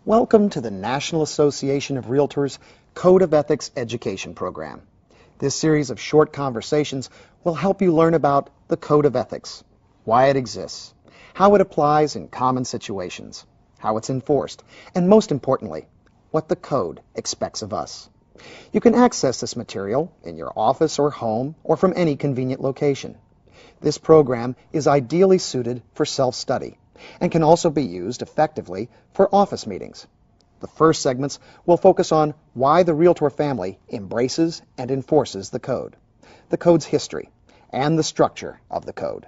Welcome to the National Association of Realtors Code of Ethics Education Program. This series of short conversations will help you learn about the Code of Ethics, why it exists, how it applies in common situations, how it's enforced, and most importantly, what the Code expects of us. You can access this material in your office or home or from any convenient location. This program is ideally suited for self-study and can also be used effectively for office meetings. The first segments will focus on why the Realtor family embraces and enforces the Code, the Code's history, and the structure of the Code.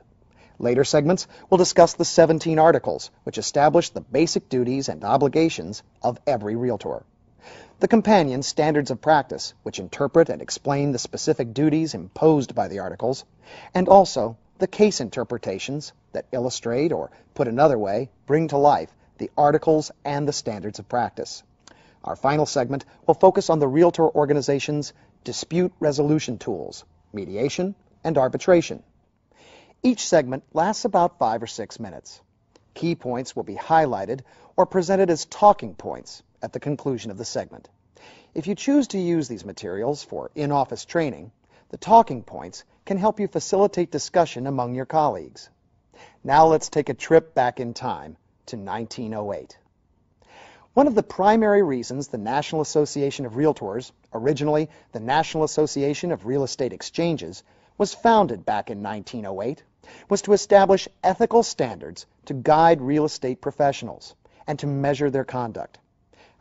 Later segments will discuss the 17 articles which establish the basic duties and obligations of every Realtor. The companion standards of practice, which interpret and explain the specific duties imposed by the articles, and also the case interpretations that illustrate, or put another way, bring to life the articles and the standards of practice. Our final segment will focus on the Realtor organization's dispute resolution tools, mediation, and arbitration. Each segment lasts about 5 or 6 minutes. Key points will be highlighted or presented as talking points at the conclusion of the segment. If you choose to use these materials for in-office training, the talking points can help you facilitate discussion among your colleagues. Now let's take a trip back in time to 1908. One of the primary reasons the National Association of Realtors, originally the National Association of Real Estate Exchanges, was founded back in 1908 was to establish ethical standards to guide real estate professionals and to measure their conduct.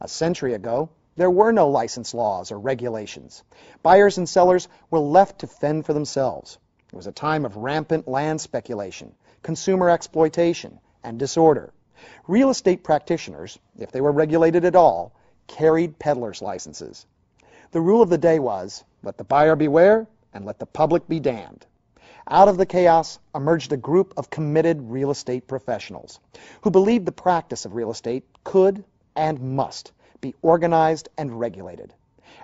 A century ago, there were no license laws or regulations. Buyers and sellers were left to fend for themselves. It was a time of rampant land speculation, consumer exploitation, and disorder. Real estate practitioners, if they were regulated at all, carried peddlers' licenses. The rule of the day was, let the buyer beware and let the public be damned. Out of the chaos emerged a group of committed real estate professionals who believed the practice of real estate could and must be organized and regulated,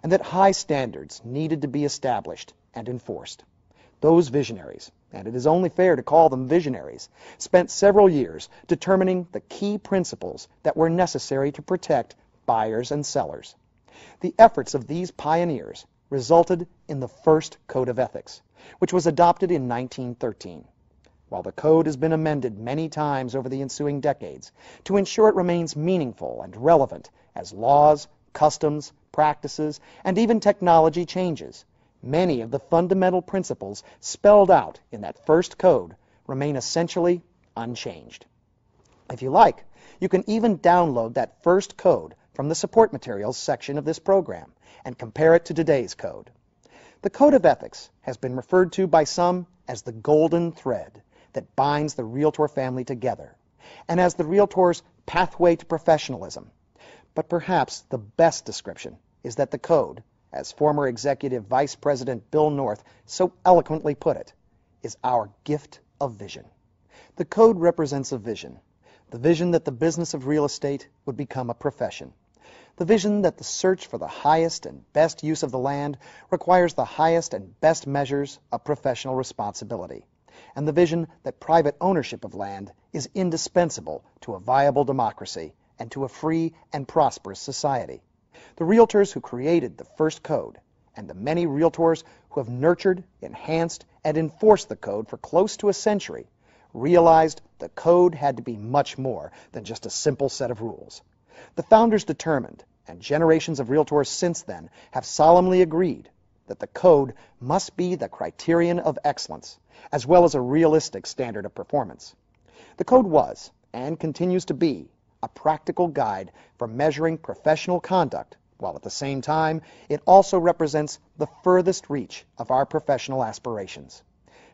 and that high standards needed to be established and enforced. Those visionaries, and it is only fair to call them visionaries, spent several years determining the key principles that were necessary to protect buyers and sellers. The efforts of these pioneers resulted in the first Code of Ethics, which was adopted in 1913. While the Code has been amended many times over the ensuing decades to ensure it remains meaningful and relevant as laws, customs, practices, and even technology changes, many of the fundamental principles spelled out in that first Code remain essentially unchanged. If you like, you can even download that first Code from the support materials section of this program and compare it to today's Code. The Code of Ethics has been referred to by some as the golden thread that binds the Realtor family together, and as the Realtor's pathway to professionalism. But perhaps the best description is that the Code, as former Executive Vice President Bill North so eloquently put it, is our gift of vision. The Code represents a vision, the vision that the business of real estate would become a profession, the vision that the search for the highest and best use of the land requires the highest and best measures of professional responsibility, and the vision that private ownership of land is indispensable to a viable democracy and to a free and prosperous society. The Realtors who created the first Code, and the many Realtors who have nurtured, enhanced, and enforced the Code for close to a century, realized the Code had to be much more than just a simple set of rules. The founders determined, and generations of Realtors since then have solemnly agreed, that the Code must be the criterion of excellence, as well as a realistic standard of performance. The Code was, and continues to be, a practical guide for measuring professional conduct, while at the same time it also represents the furthest reach of our professional aspirations.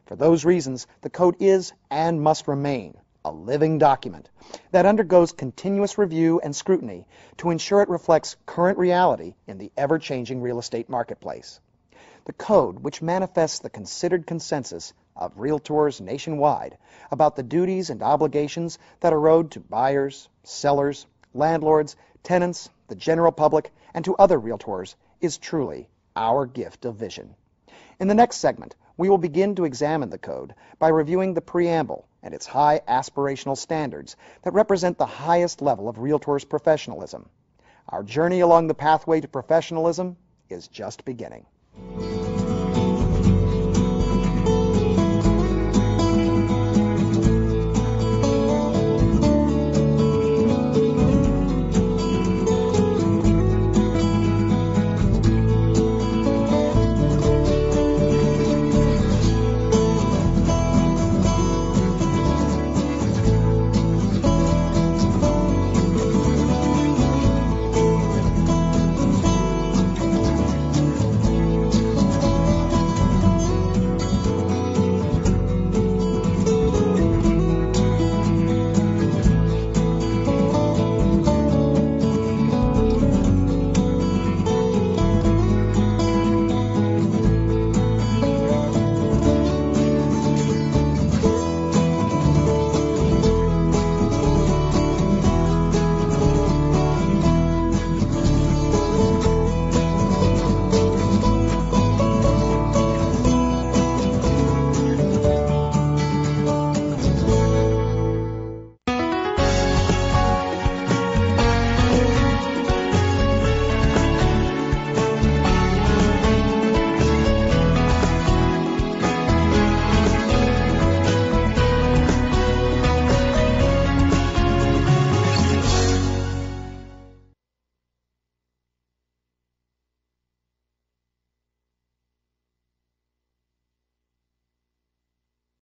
For those reasons, the Code is and must remain a living document that undergoes continuous review and scrutiny to ensure it reflects current reality in the ever-changing real estate marketplace. The Code, which manifests the considered consensus of Realtors nationwide about the duties and obligations that are owed to buyers, sellers, landlords, tenants, the general public, and to other Realtors, is truly our gift of vision. In the next segment, we will begin to examine the Code by reviewing the preamble and its high aspirational standards that represent the highest level of Realtor's professionalism. Our journey along the pathway to professionalism is just beginning.